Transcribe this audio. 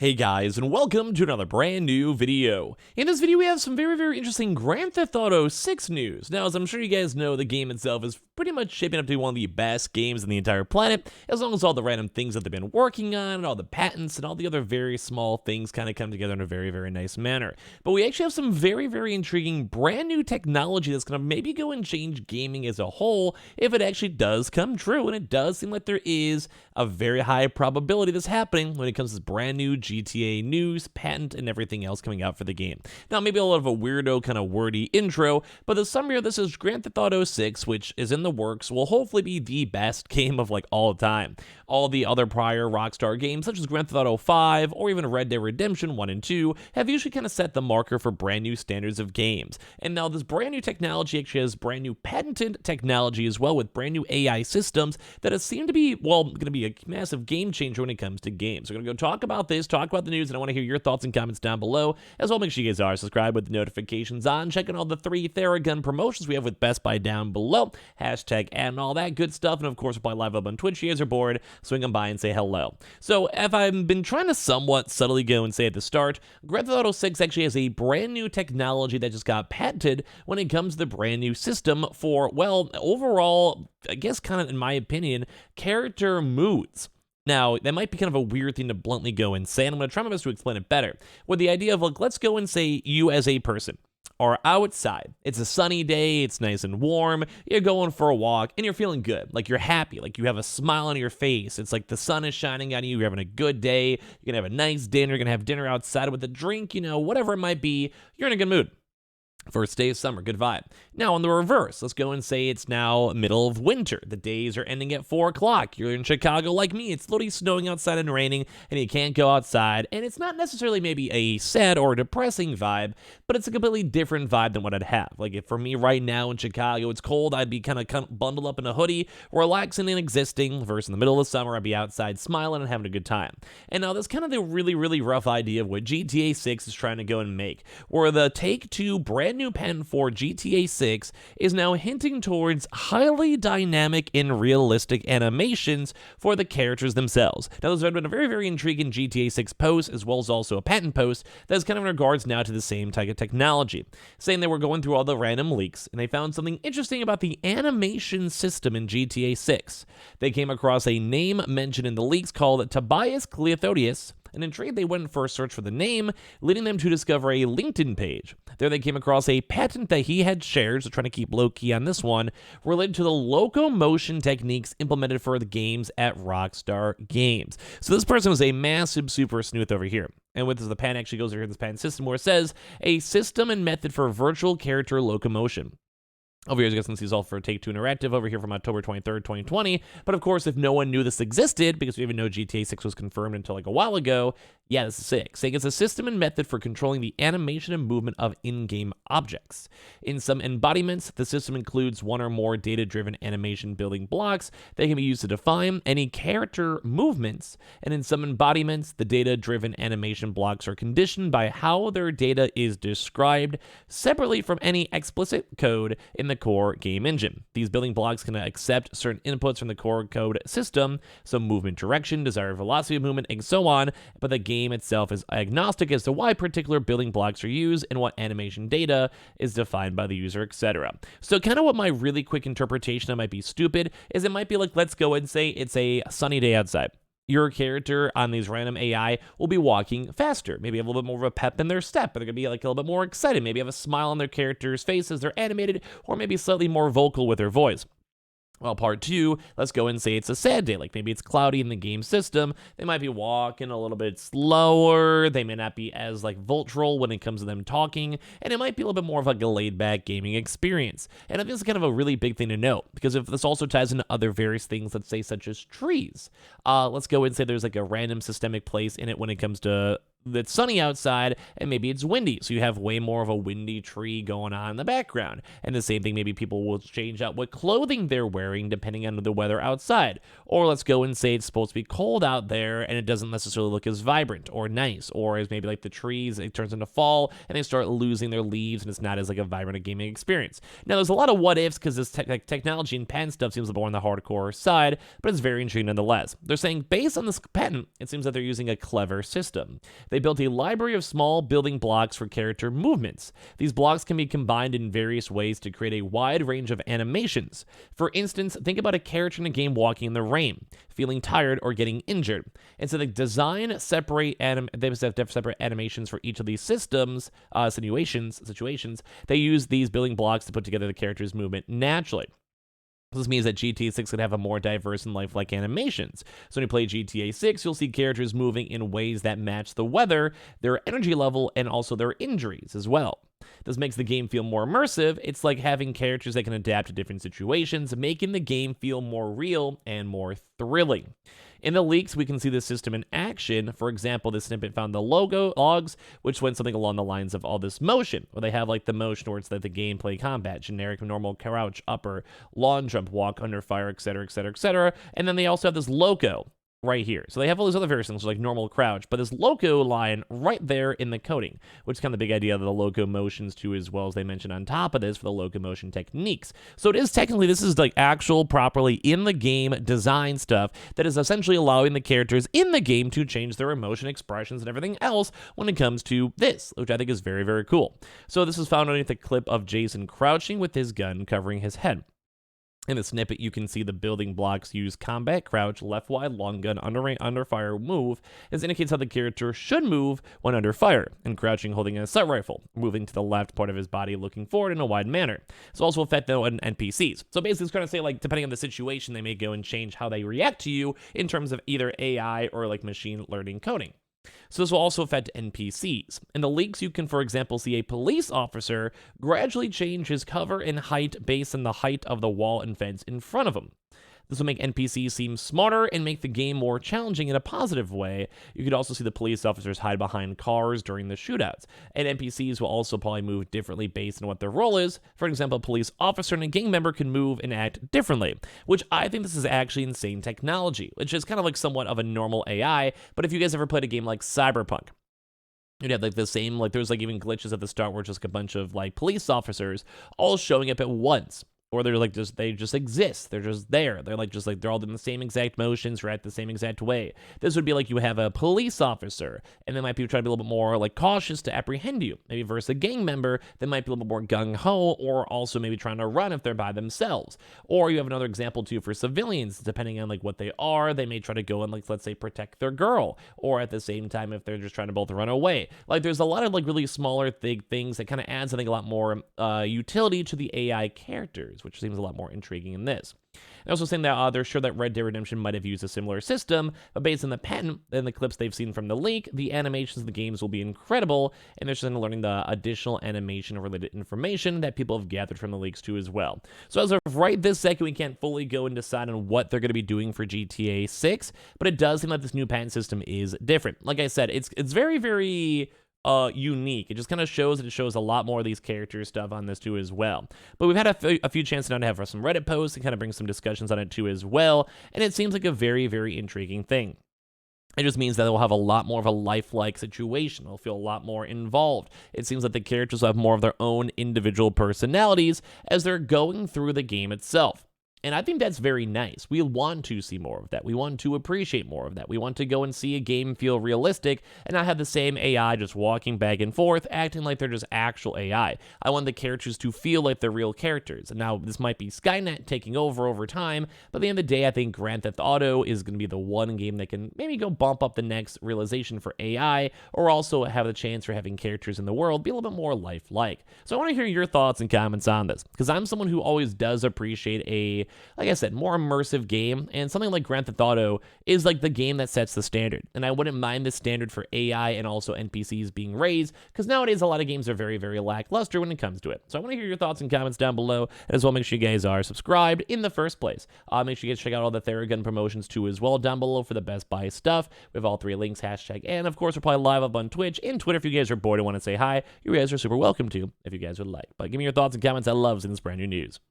Hey guys, and welcome to another brand new video. In this video, we have some very interesting Grand Theft Auto 6 news. Now, as I'm sure you guys know, the game itself is pretty much shaping up to be one of the best games in the entire planet, as long as all the random things that they've been working on, and all the patents, and all the other very small things kind of come together in a very nice manner. But we actually have some very intriguing brand new technology that's going to maybe go and change gaming as a whole, if it actually does come true, and it does seem like there is a very high probability this happening when it comes to this brand new GTA news, patent, and everything else coming out for the game. Now, maybe a lot of a weirdo kind of wordy intro, but the summary of this is Grand Theft Auto 6, which is in the works, will hopefully be the best game of all time. All the other prior Rockstar games, such as Grand Theft Auto 5 or even Red Dead Redemption 1 and 2, have usually kind of set the marker for brand new standards of games. And now this brand new technology actually has brand new patented technology as well, with brand new AI systems that have seemed to be, well, going to be a massive game changer when it comes to games. So we're going to go talk about this, talk about the news, and I want to hear your thoughts and comments down below. As well, make sure you guys are subscribed with the notifications on, checking all the 3 Theragun promotions we have with Best Buy down below, hashtag and all that good stuff, and of course, we'll play live up on Twitch. You guys are bored, swing on by and say hello. So, if I've been trying to somewhat subtly go and say at the start, Grand Theft Auto 6 actually has a brand new technology that just got patented when it comes to the brand new system for, well, overall, I guess kind of, in my opinion, character moods. Now, that might be kind of a weird thing to bluntly go and say, and I'm going to try my best to explain it better. With the idea of, let's go and say you as a person are outside. It's a sunny day, it's nice and warm, you're going for a walk, and you're feeling good. You're happy, you have a smile on your face. It's like the sun is shining on you, you're having a good day, you're going to have a nice dinner, you're going to have dinner outside with a drink, whatever it might be, you're in a good mood. First day of summer, good vibe. Now, on the reverse, let's go and say it's now middle of winter. The days are ending at 4 o'clock. You're in Chicago like me. It's literally snowing outside and raining, and you can't go outside. And it's not necessarily maybe a sad or depressing vibe, but it's a completely different vibe than what I'd have. If for me right now in Chicago, it's cold, I'd be kind of bundled up in a hoodie, relaxing and existing, versus in the middle of the summer, I'd be outside smiling and having a good time. And now that's kind of the really rough idea of what GTA 6 is trying to go and make, where the Take-Two brand new patent for GTA 6 is now hinting towards highly dynamic and realistic animations for the characters themselves. Now, there's been a very intriguing GTA 6 post, as well as also a patent post, that's kind of in regards now to the same type of technology, saying they were going through all the random leaks, and they found something interesting about the animation system in GTA 6. They came across a name mentioned in the leaks called Tobias Cleothodius, and intrigued, they went for a search for the name, leading them to discover a LinkedIn page. There they came across a patent that he had shared, so trying to keep low-key on this one, related to the locomotion techniques implemented for the games at Rockstar Games. So this person was a massive super sleuth over here. And with this, the patent actually goes over here in this patent system, where it says, a system and method for virtual character locomotion. Over here, as you guys can see, is all for Take-Two Interactive over here from October 23rd, 2020. But of course, if no one knew this existed, because we even know GTA 6 was confirmed until a while ago, yeah, this is sick. Saying it's a system and method for controlling the animation and movement of in-game objects. In some embodiments, the system includes one or more data-driven animation building blocks that can be used to define any character movements. And in some embodiments, the data-driven animation blocks are conditioned by how their data is described separately from any explicit code in the core game engine. These building blocks can accept certain inputs from the core code system, so movement direction, desired velocity of movement, and so on, but the game itself is agnostic as to why particular building blocks are used and what animation data is defined by the user, etc. So kind of what my really quick interpretation, that might be stupid, is it might be let's go and say it's a sunny day outside. Your character on these random AI will be walking faster, maybe have a little bit more of a pep in their step, or they're going to be a little bit more excited, maybe have a smile on their character's face as they're animated, or maybe slightly more vocal with their voice. Well, part 2, let's go and say it's a sad day, maybe it's cloudy in the game system, they might be walking a little bit slower, they may not be as vultural when it comes to them talking, and it might be a little bit more of a laid-back gaming experience. And I think this is kind of a really big thing to note, because if this also ties into other various things, let's say such as trees, let's go and say there's a random systemic place in it when it comes to that's sunny outside and maybe it's windy, so you have way more of a windy tree going on in the background. And the same thing, maybe people will change out what clothing they're wearing depending on the weather outside. Or let's go and say it's supposed to be cold out there and it doesn't necessarily look as vibrant or nice, or as maybe like the trees, it turns into fall and they start losing their leaves and it's not as like a vibrant a gaming experience. Now there's a lot of what ifs because this technology and patent stuff seems more on the hardcore side, but it's very intriguing nonetheless. They're saying based on this patent, it seems that they're using a clever system. They built a library of small building blocks for character movements. These blocks can be combined in various ways to create a wide range of animations. For instance, think about a character in a game walking in the rain, feeling tired or getting injured. And so they design separate separate animations for each of these systems, situations. They use these building blocks to put together the character's movement naturally. This means that GTA 6 could have a more diverse and lifelike animations. So when you play GTA 6, you'll see characters moving in ways that match the weather, their energy level, and also their injuries as well. This makes the game feel more immersive. It's like having characters that can adapt to different situations, making the game feel more real and more thrilling. In the leaks, we can see the system in action. For example, this snippet found the logo logs, which went something along the lines of all this motion, where they have like the motion where it's like the gameplay combat, generic, normal, crouch, upper, long jump, walk, under fire, etc., etc., etc. And then they also have this logo right here. So they have all these other variations like normal, crouch, but this loco line right there in the coding, which is kind of the big idea of the loco motions too, as well as they mentioned on top of this for the locomotion techniques. So it is technically, this is like actual properly in the game design stuff that is essentially allowing the characters in the game to change their emotion expressions and everything else when it comes to this, which I think is very, very cool. So this was found underneath a clip of Jason crouching with his gun covering his head. In the snippet, you can see the building blocks use combat, crouch, left wide, long gun, under fire, move. This indicates how the character should move when under fire, and crouching holding an assault rifle, moving to the left part of his body, looking forward in a wide manner. It's also affect though on NPCs. So basically it's going to say like depending on the situation, they may go and change how they react to you in terms of either AI or like machine learning coding. So this will also affect NPCs. In the leaks, you can, for example, see a police officer gradually change his cover and height based on the height of the wall and fence in front of him. This will make NPCs seem smarter and make the game more challenging in a positive way. You could also see the police officers hide behind cars during the shootouts, and NPCs will also probably move differently based on what their role is. For example, a police officer and a gang member can move and act differently, which I think this is actually insane technology, which is kind of like somewhat of a normal AI, but if you guys ever played a game like Cyberpunk, you'd have like the same, like there's like even glitches at the start where it's just a bunch of like police officers all showing up at once. Or they're like they just exist. They're just there. They're they're all doing the same exact motions, right, the same exact way. This would be like you have a police officer, and they might be trying to be a little bit more like cautious to apprehend you. Maybe versus a gang member, they might be a little bit more gung ho, or also maybe trying to run if they're by themselves. Or you have another example too for civilians, depending on like what they are, they may try to go and like let's say protect their girl, or at the same time if they're just trying to both run away. Like there's a lot of like really smaller things that kind of adds I think a lot more utility to the AI characters, which seems a lot more intriguing in this. They're also saying that they're sure that Red Dead Redemption might have used a similar system, but based on the patent and the clips they've seen from the leak, the animations of the games will be incredible, and they're still learning the additional animation-related information that people have gathered from the leaks too as well. So as of right this second, we can't fully go and decide on what they're going to be doing for GTA 6, but it does seem like this new patent system is different. Like I said, it's very, very unique. It just kind of shows that it shows a lot more of these character stuff on this too as well. But we've had a few chances now to have some Reddit posts and kind of bring some discussions on it too as well, and it seems like a very, very intriguing thing. It just means that it will have a lot more of a lifelike situation. It'll feel a lot more involved. It seems like the characters will have more of their own individual personalities as they're going through the game itself. And I think that's very nice. We want to see more of that. We want to appreciate more of that. We want to go and see a game feel realistic and not have the same AI just walking back and forth, acting like they're just actual AI. I want the characters to feel like they're real characters. And now this might be Skynet taking over time, but at the end of the day, I think Grand Theft Auto is going to be the one game that can maybe go bump up the next realization for AI, or also have the chance for having characters in the world be a little bit more lifelike. So I want to hear your thoughts and comments on this, because I'm someone who always does appreciate a like I said, more immersive game, and something like Grand Theft Auto is like the game that sets the standard. And I wouldn't mind the standard for AI and also NPCs being raised, because nowadays a lot of games are very, very lackluster when it comes to it. So I want to hear your thoughts and comments down below, and as well make sure you guys are subscribed in the first place. Make sure you guys check out all the Theragun promotions too as well down below for the Best Buy stuff. We have all 3 links, hashtag, and of course we're probably live up on Twitch and Twitter if you guys are bored and want to say hi. You guys are super welcome to if you guys would like. But give me your thoughts and comments. I love seeing this brand new news.